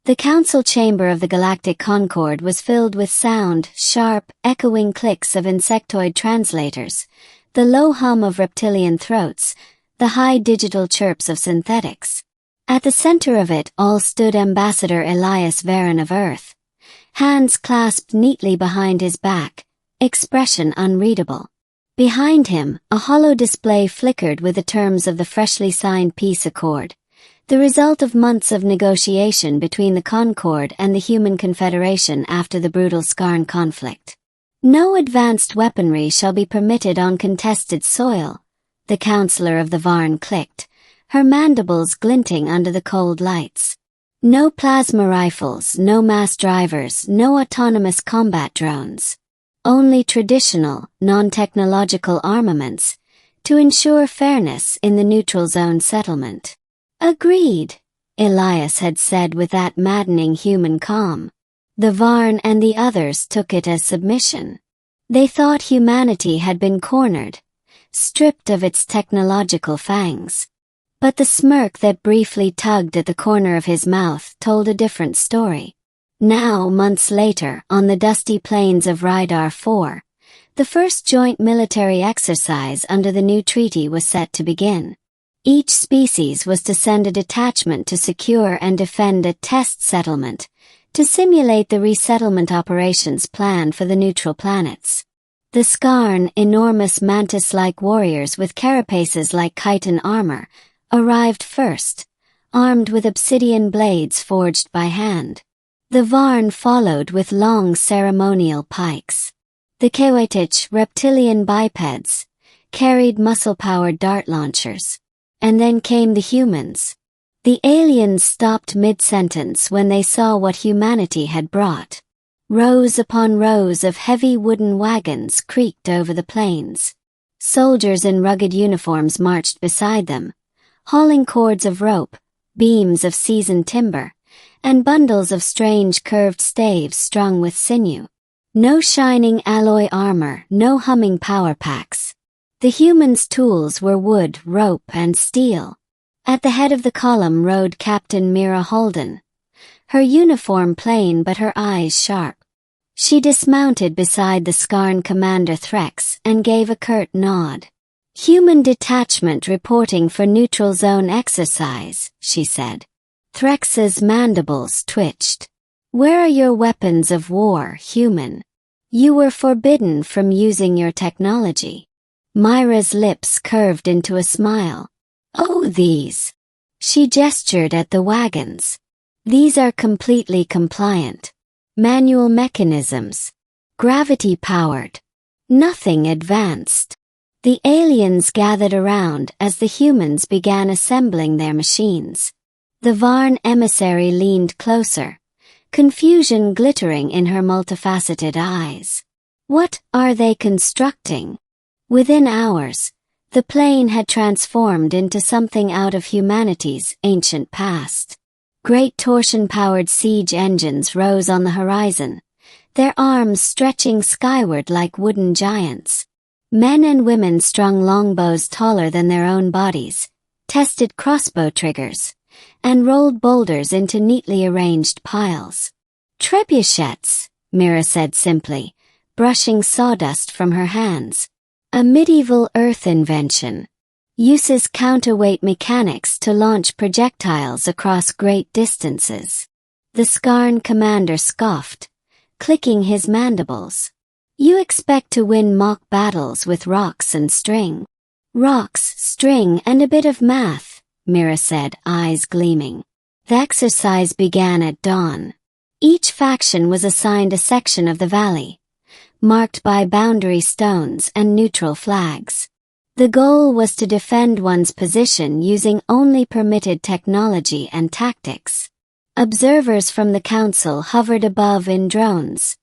The council chamber of the Galactic Concord was filled with sound, sharp, echoing clicks of insectoid translators, the low hum of reptilian throats, the high digital chirps of synthetics. At the center of it all stood Ambassador Elias Varen of Earth, hands clasped neatly behind his back, expression unreadable. Behind him, a hollow display flickered with the terms of the freshly signed peace accord, the result of months of negotiation between the Concord and the Human Confederation after the brutal Skarn conflict. No advanced weaponry shall be permitted on contested soil, the counselor of the Varn clicked, her mandibles glinting under the cold lights. No plasma rifles, no mass drivers, no autonomous combat drones. Only traditional, non-technological armaments, to ensure fairness in the neutral zone settlement. Agreed, Elias had said with that maddening human calm. The Varn and the others took it as submission. They thought humanity had been cornered, stripped of its technological fangs. But the smirk that briefly tugged at the corner of his mouth told a different story. Now, months later, on the dusty plains of Rhydar 4, the first joint military exercise under the new treaty was set to begin. Each species was to send a detachment to secure and defend a test settlement, to simulate the resettlement operations planned for the neutral planets. The Skarn, enormous mantis-like warriors with carapaces like chitin armor, arrived first, armed with obsidian blades forged by hand. The Varn followed with long ceremonial pikes. The Trebuchets, reptilian bipeds, carried muscle-powered dart launchers. And then came the humans. The aliens stopped mid-sentence when they saw what humanity had brought. Rows upon rows of heavy wooden wagons creaked over the plains. Soldiers in rugged uniforms marched beside them, hauling cords of rope, beams of seasoned timber, and bundles of strange curved staves strung with sinew. No shining alloy armor, no humming power packs. The humans' tools were wood, rope, and steel. At the head of the column rode Captain Mira Holden, her uniform plain but her eyes sharp. She dismounted beside the Skarn commander Threx and gave a curt nod. "Human detachment reporting for neutral zone exercise," she said. Threx's mandibles twitched. "Where are your weapons of war, human? You were forbidden from using your technology." Myra's lips curved into a smile. "Oh, these." She gestured at the wagons. "These are completely compliant. Manual mechanisms. Gravity-powered. Nothing advanced." The aliens gathered around as the humans began assembling their machines. The Varn emissary leaned closer, confusion glittering in her multifaceted eyes. "What are they constructing?" Within hours, the plane had transformed into something out of humanity's ancient past. Great torsion-powered siege engines rose on the horizon, their arms stretching skyward like wooden giants. Men and women strung longbows taller than their own bodies, tested crossbow triggers, and rolled boulders into neatly arranged piles. "Trebuchets," Mira said simply, brushing sawdust from her hands. "A medieval Earth invention. Uses counterweight mechanics to launch projectiles across great distances." The Skarn commander scoffed, clicking his mandibles. "You expect to win mock battles with rocks and string." "Rocks, string, and a bit of math," Mira said, eyes gleaming. The exercise began at dawn. Each faction was assigned a section of the valley, marked by boundary stones and neutral flags. The goal was to defend one's position using only permitted technology and tactics. Observers from the council hovered above in drones,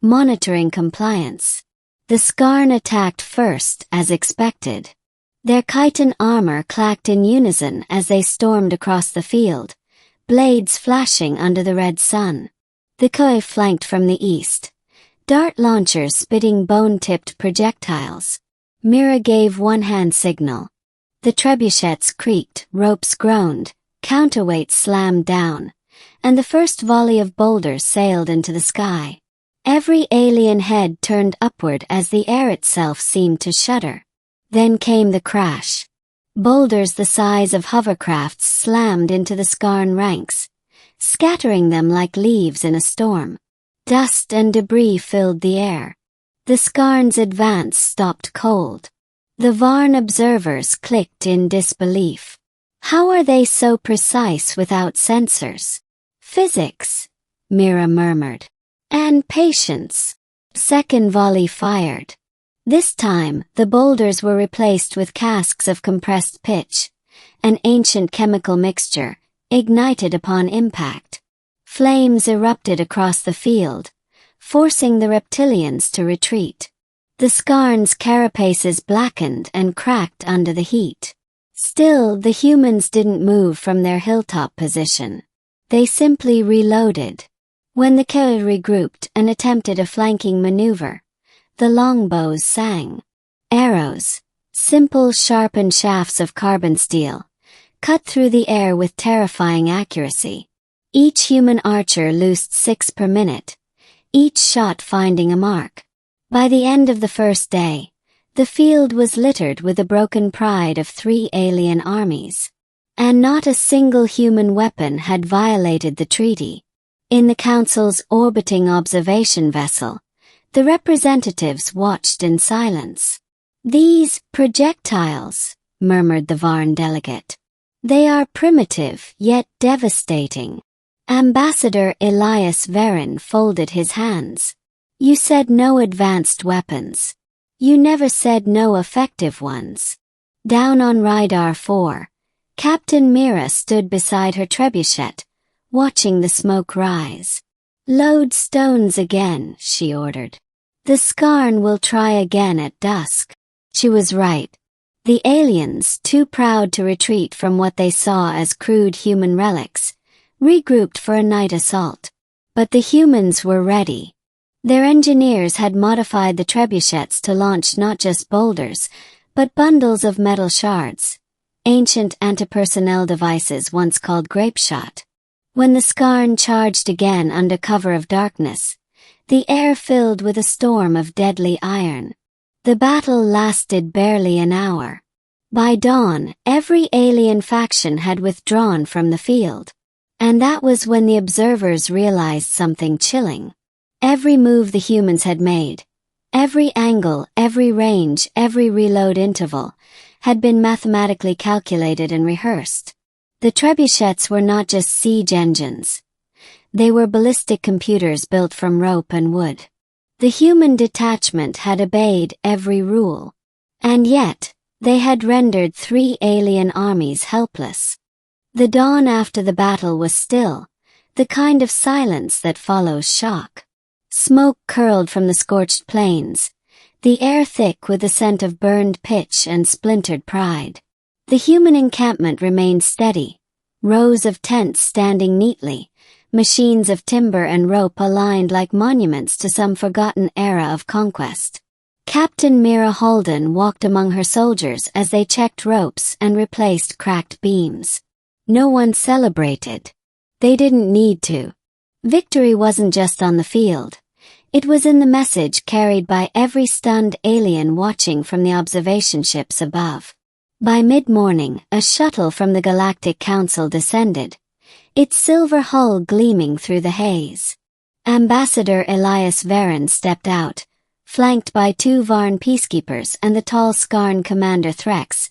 monitoring compliance. The Skarn attacked first, as expected. Their chitin armor clacked in unison as they stormed across the field, blades flashing under the red sun. The Koi flanked from the east, dart launchers spitting bone-tipped projectiles. Mira gave one-hand signal. The trebuchets creaked, ropes groaned, counterweights slammed down, and the first volley of boulders sailed into the sky. Every alien head turned upward as the air itself seemed to shudder. Then came the crash. Boulders the size of hovercrafts slammed into the Skarn ranks, scattering them like leaves in a storm. Dust and debris filled the air. The Skarn's advance stopped cold. The Varn observers clicked in disbelief. How are they so precise without sensors? Physics, Mira murmured. And patience. Second volley fired. This time, the boulders were replaced with casks of compressed pitch, an ancient chemical mixture, ignited upon impact. Flames erupted across the field, forcing the reptilians to retreat. The Skarn's carapaces blackened and cracked under the heat. Still, the humans didn't move from their hilltop position. They simply reloaded. When the Kea regrouped and attempted a flanking maneuver, the longbows sang. Arrows, simple sharpened shafts of carbon steel, cut through the air with terrifying accuracy. Each human archer loosed 6 per minute, each shot finding a mark. By the end of the first day, the field was littered with the broken pride of 3 alien armies. And not a single human weapon had violated the treaty. In the Council's orbiting observation vessel, the representatives watched in silence. "These projectiles," murmured the Varn delegate. "They are primitive, yet devastating." Ambassador Elias Verin folded his hands. "You said no advanced weapons. You never said no effective ones." Down on Rhydar 4, Captain Mira stood beside her trebuchet, watching the smoke rise. "Load stones again," she ordered. "The Skarn will try again at dusk." She was right. The aliens, too proud to retreat from what they saw as crude human relics, regrouped for a night assault. But the humans were ready. Their engineers had modified the trebuchets to launch not just boulders, but bundles of metal shards, ancient anti-personnel devices once called grapeshot. When the Skarn charged again under cover of darkness, the air filled with a storm of deadly iron. The battle lasted barely an hour. By dawn, every alien faction had withdrawn from the field. And that was when the observers realized something chilling. Every move the humans had made, every angle, every range, every reload interval, had been mathematically calculated and rehearsed. The trebuchets were not just siege engines. They were ballistic computers built from rope and wood. The human detachment had obeyed every rule. And yet, they had rendered 3 alien armies helpless. The dawn after the battle was still, the kind of silence that follows shock. Smoke curled from the scorched plains, the air thick with the scent of burned pitch and splintered pride. The human encampment remained steady, rows of tents standing neatly, machines of timber and rope aligned like monuments to some forgotten era of conquest. Captain Mira Holden walked among her soldiers as they checked ropes and replaced cracked beams. No one celebrated. They didn't need to. Victory wasn't just on the field. It was in the message carried by every stunned alien watching from the observation ships above. By mid-morning, a shuttle from the Galactic Council descended, its silver hull gleaming through the haze. Ambassador Elias Verin stepped out, flanked by 2 Varn peacekeepers and the tall Skarn commander Threx,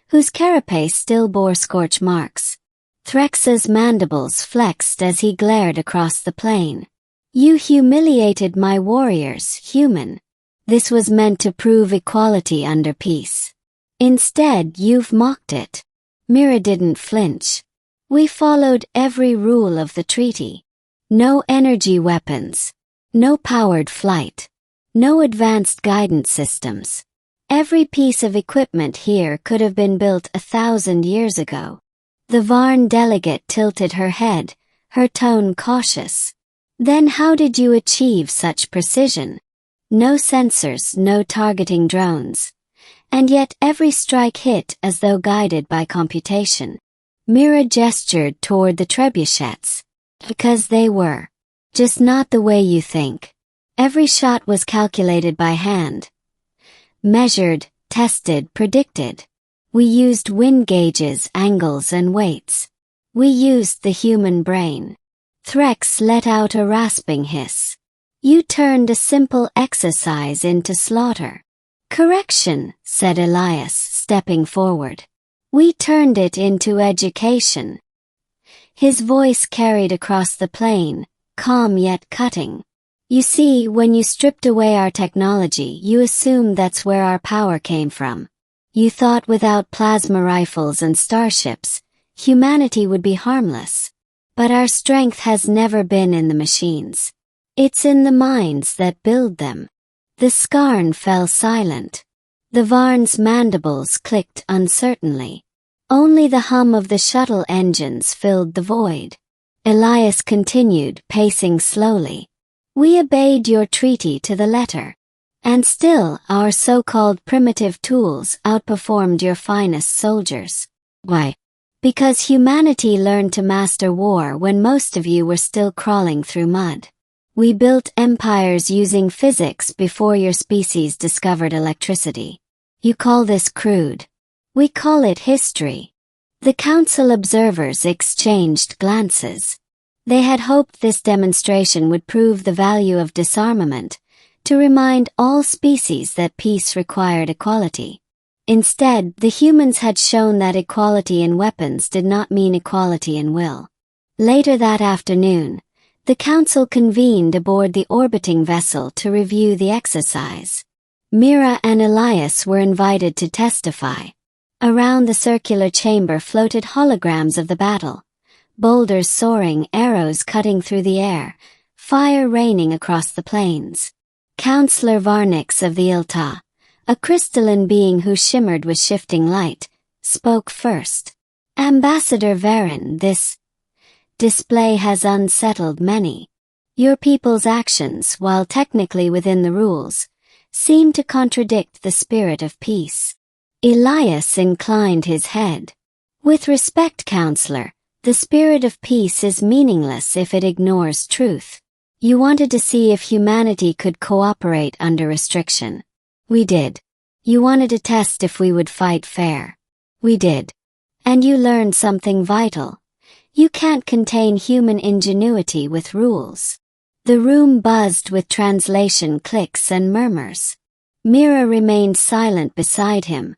whose carapace still bore scorch marks. Threx's mandibles flexed as he glared across the plain. "You humiliated my warriors, human. This was meant to prove equality under peace. Instead, you've mocked it." Mira didn't flinch. "We followed every rule of the treaty. No energy weapons. No powered flight. No advanced guidance systems. Every piece of equipment here could have been built 1,000 years ago." The Varn delegate tilted her head, her tone cautious. "Then how did you achieve such precision? No sensors, no targeting drones. And yet every strike hit as though guided by computation." Mira gestured toward the trebuchets. Because they were. Just not the way you think. Every shot was calculated by hand. Measured, tested, predicted. We used wind gauges, angles, and weights. We used the human brain. Threx let out a rasping hiss. You turned a simple exercise into slaughter. Correction, said Elias, stepping forward. We turned it into education. His voice carried across the plain, calm yet cutting. You see, when you stripped away our technology, you assumed that's where our power came from. You thought without plasma rifles and starships, humanity would be harmless. But our strength has never been in the machines. It's in the minds that build them. The Skarn fell silent. The Varn's mandibles clicked uncertainly. Only the hum of the shuttle engines filled the void. Elias continued, pacing slowly. We obeyed your treaty to the letter. And still, our so-called primitive tools outperformed your finest soldiers. Why? Because humanity learned to master war when most of you were still crawling through mud. We built empires using physics before your species discovered electricity. You call this crude. We call it history. The council observers exchanged glances. They had hoped this demonstration would prove the value of disarmament, to remind all species that peace required equality. Instead, the humans had shown that equality in weapons did not mean equality in will. Later that afternoon, the council convened aboard the orbiting vessel to review the exercise. Mira and Elias were invited to testify. Around the circular chamber floated holograms of the battle. Boulders soaring, arrows cutting through the air, fire raining across the plains. Counselor Varnix of the Ilta, a crystalline being who shimmered with shifting light, spoke first. Ambassador Varen, this display has unsettled many. Your people's actions, while technically within the rules, seem to contradict the spirit of peace. Elias inclined his head. With respect, Counselor, the spirit of peace is meaningless if it ignores truth. You wanted to see if humanity could cooperate under restriction. We did. You wanted to test if we would fight fair. We did. And you learned something vital. You can't contain human ingenuity with rules. The room buzzed with translation clicks and murmurs. Mira remained silent beside him,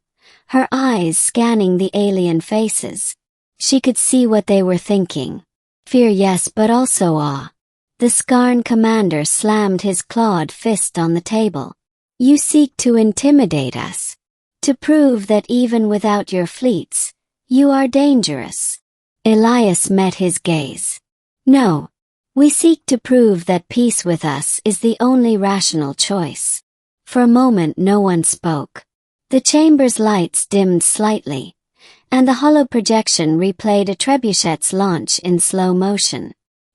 her eyes scanning the alien faces. She could see what they were thinking. Fear, yes, but also awe. The Skarn commander slammed his clawed fist on the table. You seek to intimidate us. To prove that even without your fleets, you are dangerous. Elias met his gaze. No. We seek to prove that peace with us is the only rational choice. For a moment no one spoke. The chamber's lights dimmed slightly, and the hollow projection replayed a Trebuchet's launch in slow motion.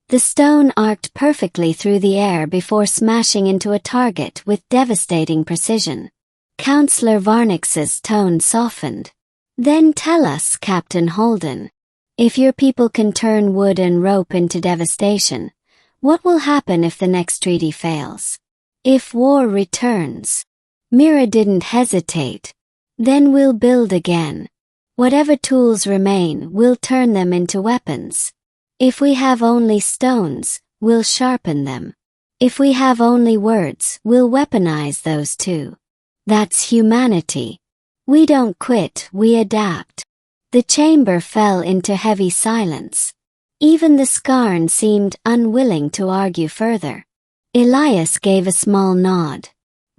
The stone arced perfectly through the air before smashing into a target with devastating precision. Counselor Varnix's tone softened. Then tell us, Captain Holden. If your people can turn wood and rope into devastation, what will happen if the next treaty fails? If war returns? Mira didn't hesitate. Then we'll build again. Whatever tools remain, we'll turn them into weapons. If we have only stones, we'll sharpen them. If we have only words, we'll weaponize those too. That's humanity. We don't quit, we adapt. The chamber fell into heavy silence. Even the Skarn seemed unwilling to argue further. Elias gave a small nod.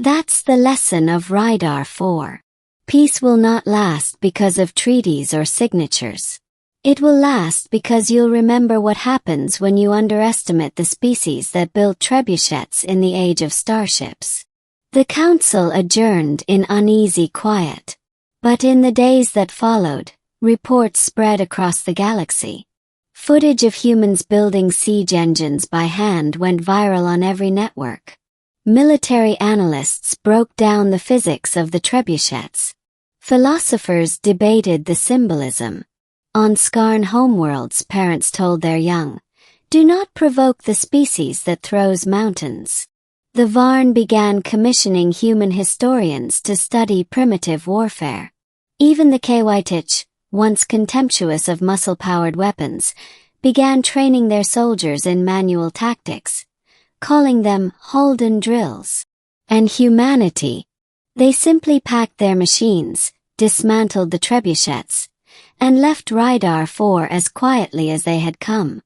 That's the lesson of Rhydar 4. Peace will not last because of treaties or signatures. It will last because you'll remember what happens when you underestimate the species that built trebuchets in the age of starships. The council adjourned in uneasy quiet. But in the days that followed, reports spread across the galaxy. Footage of humans building siege engines by hand went viral on every network. Military analysts broke down the physics of the trebuchets. Philosophers debated the symbolism. On Skarn homeworlds, parents told their young, Do not provoke the species that throws mountains. The Varn began commissioning human historians to study primitive warfare. Even the Trebuchets, once contemptuous of muscle-powered weapons, began training their soldiers in manual tactics, calling them Holden drills. And humanity. They simply packed their machines, dismantled the trebuchets, and left Rhydar 4 as quietly as they had come.